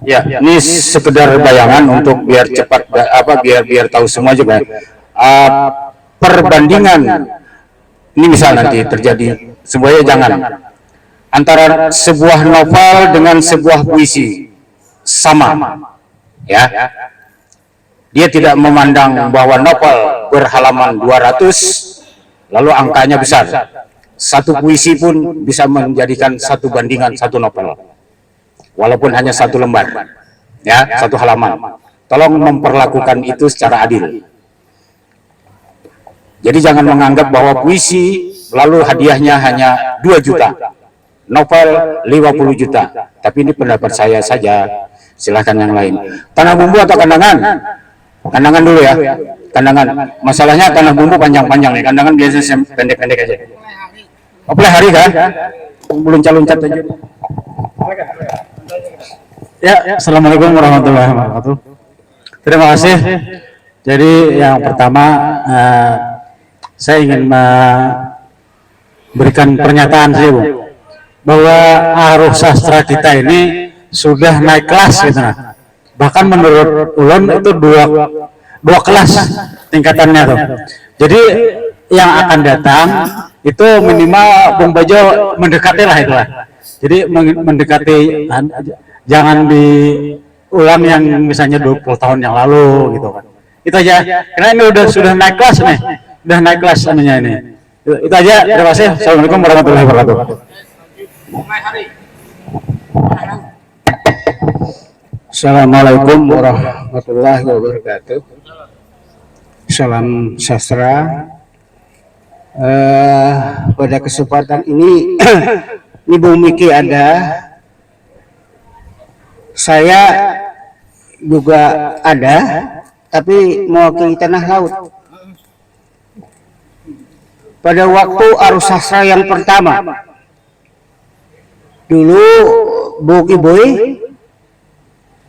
Ya, ini sekedar bayangan untuk biar cepat biar tahu semua juga. Perbandingan ini misal nanti terjadi semuanya jangan antara sebuah novel dengan sebuah puisi sama, ya. Dia tidak memandang bahwa novel berhalaman 200 lalu angkanya besar. Satu puisi pun bisa menjadikan satu bandingan satu novel. Walaupun hanya satu lembar, ya, satu halaman. Tolong memperlakukan itu secara adil. Jadi jangan menganggap bahwa puisi lalu hadiahnya hanya 2 juta, novel 50 juta. Tapi ini pendapat saya saja. Silahkan yang lain. Tanah bumbu atau kandangan? Kandangan dulu ya. Kandangan. Masalahnya tanah bumbu panjang-panjang nih. Kandangan biasanya pendek-pendek aja. Mulai hari kan? Belum loncat aja. Ya, assalamualaikum warahmatullahi wabarakatuh. Terima kasih. Jadi yang pertama saya ingin memberikan pernyataan saya, Bu, bahwa arus sastra kita ini sudah naik kelas gitu. Nah. Bahkan menurut Ulun itu dua kelas tingkatannya tuh. Jadi yang akan datang itu minimal Bung Bajo mendekati lah itulah. Jadi mendekati, jangan diulang yang misalnya 20 tahun yang lalu gitu kan. Itu aja. Karena ini sudah naik kelas nih. Udah naik kelas anunya ini. Itu aja. Terima kasih. Assalamualaikum warahmatullahi wabarakatuh. Assalamualaikum warahmatullahi wabarakatuh. Salam sastra. Pada kesempatan ini Ibu Miki ada, saya juga ada, tapi mewakili tanah laut. Pada waktu arus sastra yang pertama, dulu Bu Kiboy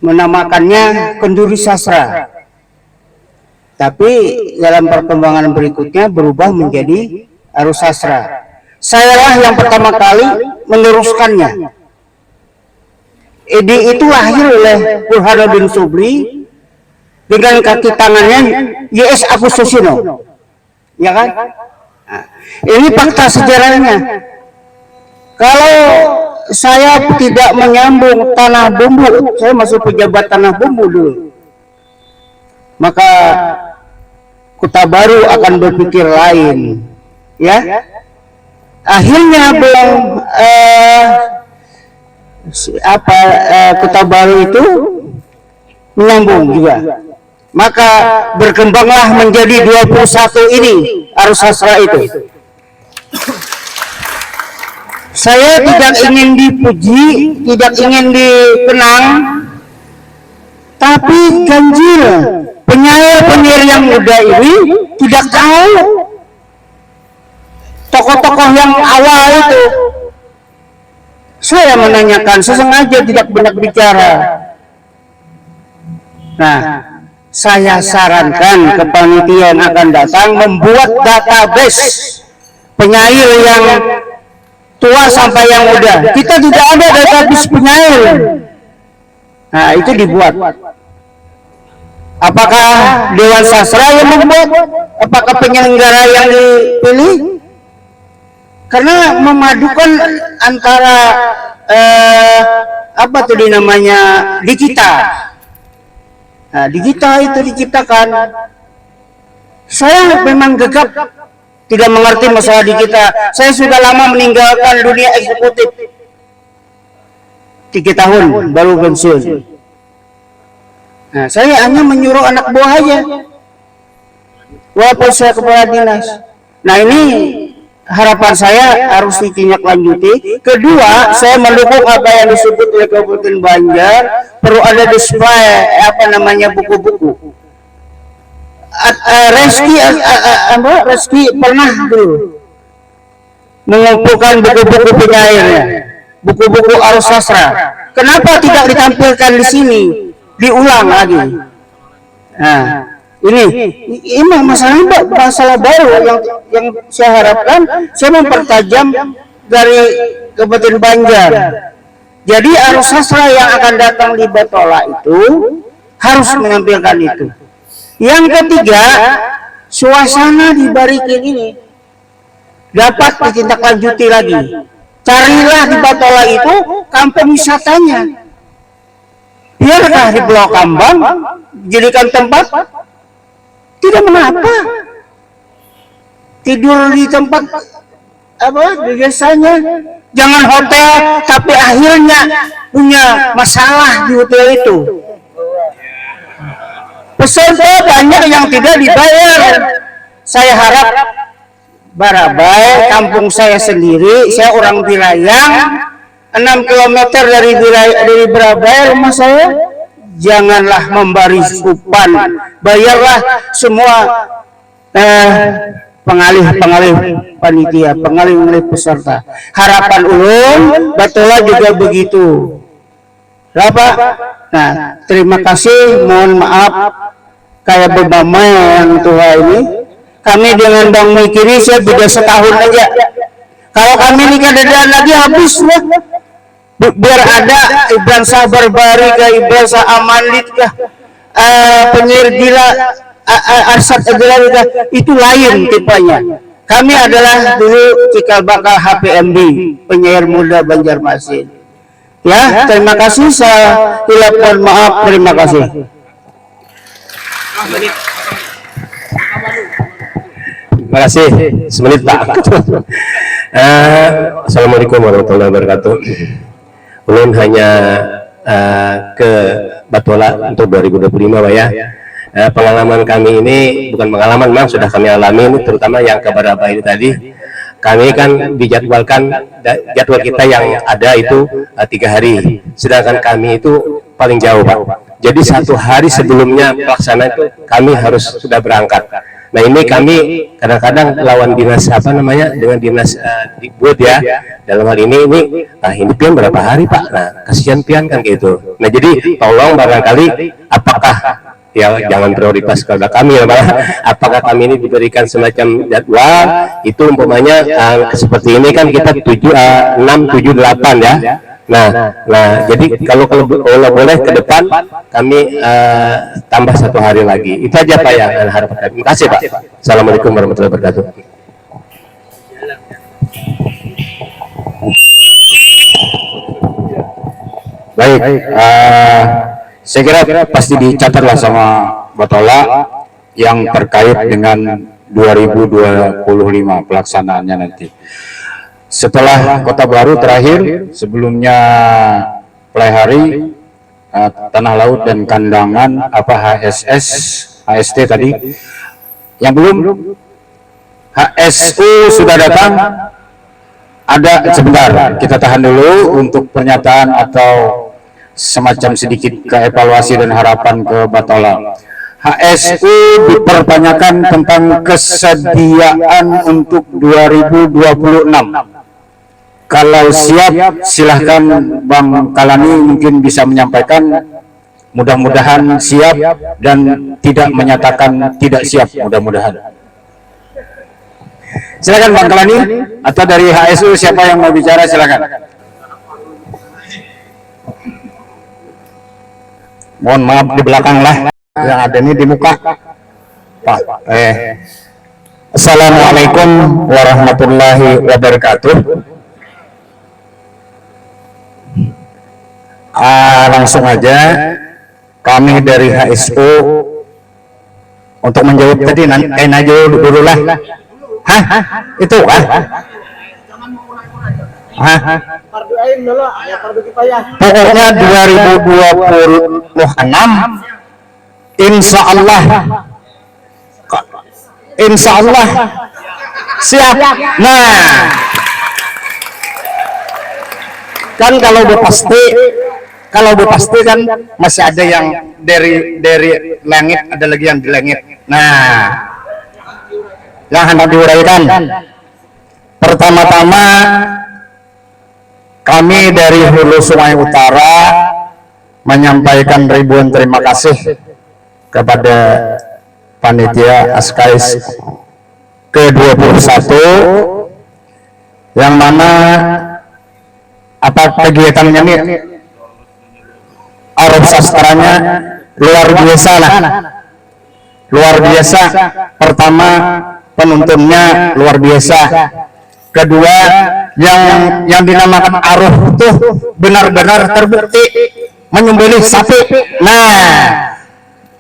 menamakannya kenduri sastra, tapi dalam perkembangan berikutnya berubah menjadi arus sastra. Sayalah yang pertama kali meneruskannya. Ide itu lahir oleh Burhanuddin Sobri dengan kaki tangannya Y.S. Agustusino, ya kan? Nah, ini fakta sejarahnya. Kalau saya tidak menyambung tanah bumbu, saya masuk pejabat tanah bumbu dulu, maka Kota Baru akan berpikir lain, ya. Akhirnya belum Kota Baru itu menyambung juga, maka berkembanglah menjadi 21 ini arus sastra itu. Saya tidak ingin dipuji, tidak ingin dikenang, tapi ganjil penyair-penyair yang muda ini tidak tahu tokoh-tokoh yang awal itu. Saya menanyakan, sesengaja tidak banyak bicara. Nah, saya sarankan ke panitia yang akan datang membuat database penyair yang tua sampai yang muda. Kita tidak ada database penyair. Nah, itu dibuat. Apakah Dewan Sastra yang membuat? Apakah penyelenggara yang dipilih? Karena memadukan antara apa tuh namanya Dikita. Nah, Dikita itu diciptakan. Saya memang gegap tidak mengerti masalah Dikita. Saya sudah lama meninggalkan dunia eksekutif. 3 tahun baru pensiun. Nah, saya hanya menyuruh anak buah aja. Walaupun saya kepala dinas. Nah, ini harapan saya harus ditindaklanjuti. Kedua, saya mendukung apa yang disebut oleh Kabupaten Banjar, perlu ada display buku-buku. Reski pernah dulu mengumpulkan buku-buku penyairnya, buku-buku arus sastra. Kenapa tidak ditampilkan di sini, diulang lagi? Nah, ini masalah baru yang saya harapkan. Saya mempertajam dari Kabupaten Banjar. Jadi arus sastra yang akan datang di Batola itu harus menampilkan itu. Yang ketiga, suasana di Barikin ini dapat ditindaklanjuti lagi. Carilah di Batola itu kampung wisatanya. Biarkah di Pulau Kambang dijadikan tempat, tidak mengapa. Tidur di tempat biasanya, jangan hotel tapi akhirnya punya masalah di hotel itu. Peserta banyak yang tidak dibayar. Saya harap Barabai, kampung saya sendiri, saya orang Birayang, 6 km dari Barabai rumah saya, janganlah membaris upan, bayarlah semua pengalih panitia, pengalih peserta. Harapan ulun Batola juga begitu. Berapa? Nah, terima kasih, mohon maaf kayak berbama yang tua ini. Kami dengan Bang Mikiri saya beda setahun aja. Kalau kami nikah dadaan lagi habis lah. Biar ada Ibran Sabarbari kah, Ibran Amanlit kah, penyair gila Arsad Adelari kah, itu lain tipenya. Kami adalah dulu cikal bakal HPMD, penyair muda Banjarmasin. Ya, terima kasih, saya mohon maaf, terima kasih. Terima kasih, semenit Pak. Assalamualaikum warahmatullahi wabarakatuh. Ulun hanya ke Batola untuk 2025 Pak ya. Pengalaman kami ini bukan pengalaman, memang sudah kami alami ini, terutama yang ke Barabai ini tadi. Kami kan dijadwalkan, jadwal kita yang ada itu 3 hari, sedangkan kami itu paling jauh Pak. Jadi 1 hari sebelumnya pelaksanaan itu kami harus sudah berangkat. Nah ini kami kadang-kadang lawan dinas dengan dinas dibuat ya, dalam hal ini pian berapa hari Pak, nah kasihan pian kan gitu. Nah jadi tolong barangkali apakah ya jangan prioritas kepada kami ya Pak, apakah kami ini diberikan semacam jadwal itu umpamanya seperti ini kan kita 6, 7, 8 ya. Nah jadi kalau boleh ke depan kami tambah 1 hari lagi. Itu aja Pak yang harapkan. Terima kasih Pak. Assalamualaikum warahmatullahi wabarakatuh. Baik, saya kira pasti dicatatlah sama Batola yang terkait dengan 2025 pelaksanaannya nanti. Setelah Kota Baru terakhir, sebelumnya Pelaihari, Tanah Laut dan Kandangan, HSS, HST tadi, yang belum, HSU sudah datang, ada sebentar, kita tahan dulu untuk pernyataan atau semacam sedikit keevaluasi dan harapan ke Batola. HSU dipertanyakan tentang kesediaan untuk 2026. Kalau siap, silahkan Bang Kalani mungkin bisa menyampaikan. Mudah-mudahan siap dan tidak menyatakan tidak siap, mudah-mudahan. Silakan Bang Kalani, atau dari HSU siapa yang mau bicara, silakan. Mohon maaf di belakang lah, yang ada ini di muka. Pak, Assalamualaikum warahmatullahi wabarakatuh. Langsung aja kami dari HSU untuk menjawab tadi aja dulu lah. Hah? Itu kah? Hah? Pokoknya 2026 insya Allah siap. Nah, kan kalau udah pasti kan masih ada yang dari langit, ada lagi yang di langit. Nah, yang hendak diuraikan, pertama-tama kami dari Hulu Sungai Utara menyampaikan ribuan terima kasih kepada panitia ASKAIS ke-21 yang mana apa kegiatannya nih, Arab sastranya luar biasa lah, luar biasa. Pertama, penuntunnya luar biasa. Kedua, yang dinamakan Arab itu benar-benar terbukti menyembelih sapi. Nah,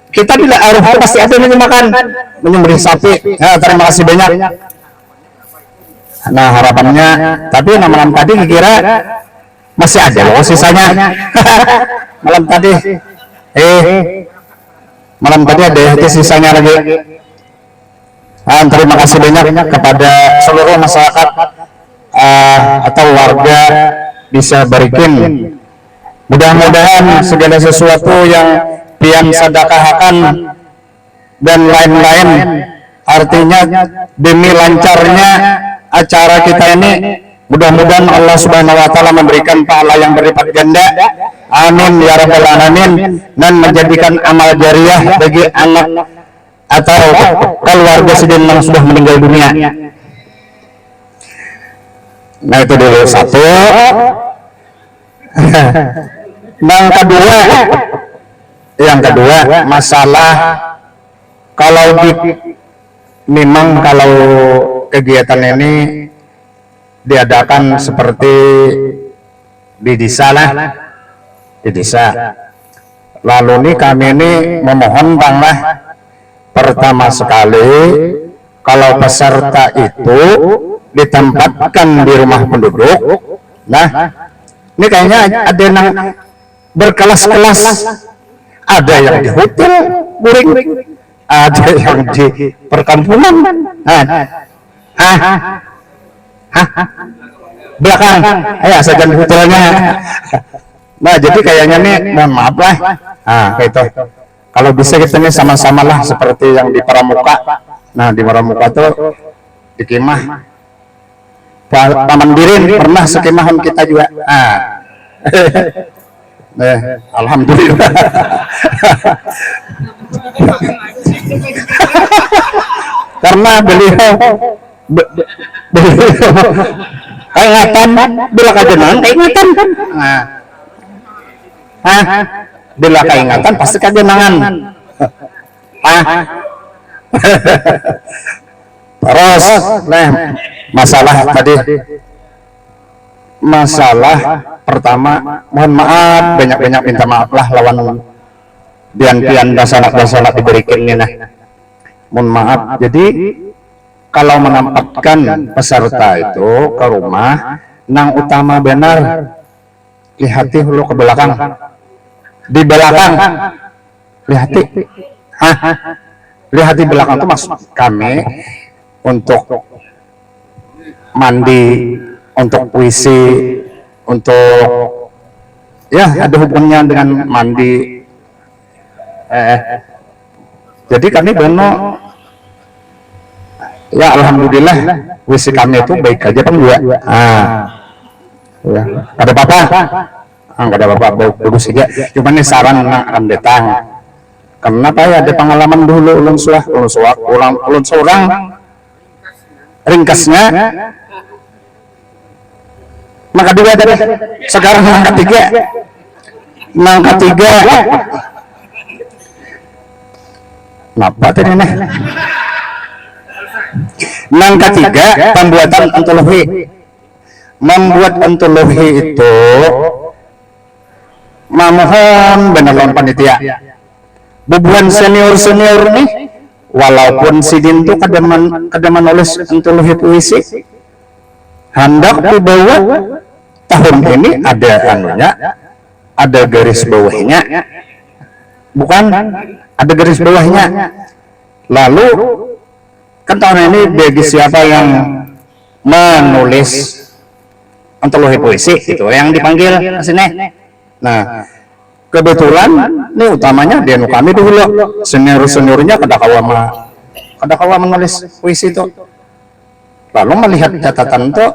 kita bila Arab itu pasti ada menyembelih sapi. Ya, terima kasih banyak. Nah, harapannya, tapi malam tadi kira masih ada loh sisanya. Malam tadi malam tadi ada sisanya lagi. Terima kasih banyak kepada seluruh masyarakat atau warga bisa berikin. Mudah-mudahan segala sesuatu yang pian sedekahkan dan lain-lain, artinya demi lancarnya acara kita ini, mudah-mudahan Allah Subhanahu wa taala memberikan pahala yang berlipat ganda. Amin ya rabbal alamin, dan menjadikan amal jariah bagi anak atau keluarga sidin yang sudah meninggal dunia. Nah, itu dulu satu. Yang kedua masalah memang kalau kegiatan ini diadakan seperti di desa lah, di desa. Lalu nih kami ini memohon Banglah, pertama sekali kalau peserta itu ditempatkan di rumah penduduk. Nah, ini kayaknya ada yang berkelas-kelas, ada yang di hotel Buring, ada yang di perkampungan, belakang, ayo saja hotelnya. Nah, jadi kayaknya nih, mohon maaf lah, itu kalau bisa kita nih sama-sama lah seperti yang di Pramuka. Nah, di Pramuka tuh di kemah Taman Birin pernah sekemahan kita juga. Alhamdulillah. Karena beliau ingatan bila kajenan ingatan. Bila keingatan pasti kajenangan. Terus, masalah tadi, masalah pertama, mohon maaf, banyak-banyak minta maaf lah lawan pian-pian dasanak diberikan ini. Nah, mohon maaf. Jadi kalau menempatkan peserta itu ke rumah, nang utama benar lihati hulu ke belakang, di belakang lihati, lihati belakang itu maksud kami untuk mandi, untuk puisi, untuk ya ada hubungannya dengan mandi. Jadi kami benar, ya alhamdulillah puisi kami itu baik aja Bang dua. Ya, ada apa-apa? Enggak ada apa-apa, bagus saja. Cuma ini saran akan datang. Kenapa ya ada pengalaman dulu ulun seorang ringkasnya. Maka dua tadi, sekarang yang ketiga. Kenapa tadi nih? Yang ketiga, pembuatan antologi. Membuat antologi itu memohon benar panitia. Bubuhan senior nih, walaupun sidin itu kadang menulis antologi puisi, hendak dibawa tahun ini ada anunya, ada garis bawahnya, bukan ada garis bawahnya. Lalu kan tahun ini bagi siapa yang menulis antologi puisi itu yang dipanggil sini. Nah, kebetulan ini utamanya dia kami dulu seniornya kada kawa menulis puisi itu. Lalu melihat catatan itu,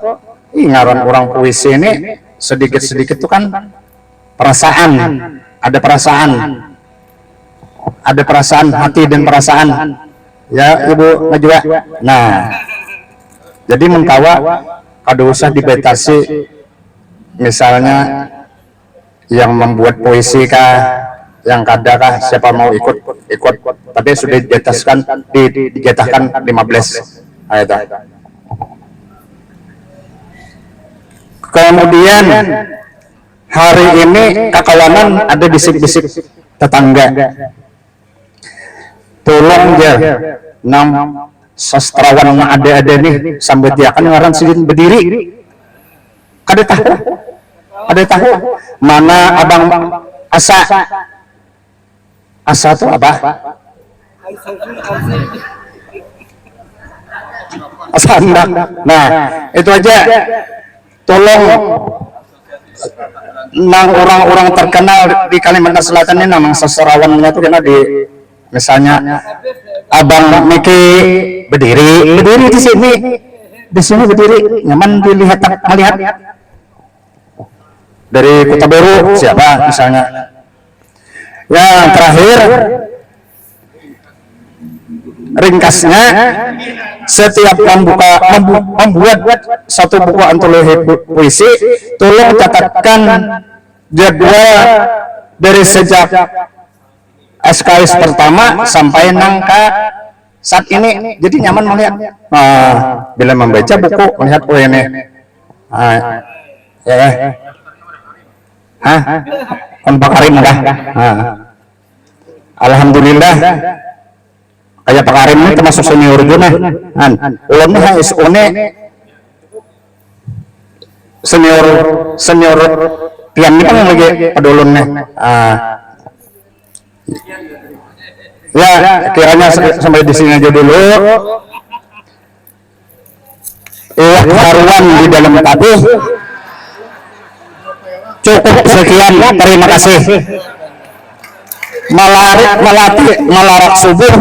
ngaran orang puisi ini sedikit itu kan perasaan, ada perasaan hati dan perasaan. Ya Ibu Najwa. Nah, jadi mengkawa kada usah dibatasi misalnya yang membuat puisi kah, yang kada kah, siapa mau ikut, tapi sudah dijatahkan 15. Nah, itu. Kemudian hari ini kakawanan ada bisik-bisik tetangga, tolong ya nang sastrawan ada nih sampai tiakan ngaran silin berdiri, kada tahu mana abang asa tuh apa, asa hendak. Nah itu aja, tolong nang orang-orang terkenal di Kalimantan Selatan ini namang sastrawannya tuh karena di misalnya abang Miki berdiri di sini berdiri nyaman dilihat melihat dari Kota Baru siapa misalnya. Yang terakhir ringkasnya, setiap membuat satu buku antologi puisi, tolong catatkan jadwal dari sejak SKS pertama sampai nangka saat ini, jadi nyaman melihat. Bila membaca buku melihat ini, kan Pak Karim dah. Alhamdulillah. Kayak Pak Karim ini termasuk senior juga nah. Ulun harus senior pian ini kan lagi pedulun nih. Ya kiranya sampai di sini aja dulu. Haruan di dalam hati. Cukup sekian, terima kasih. Malarak subuh.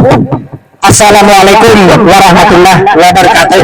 Assalamualaikum warahmatullahi wabarakatuh.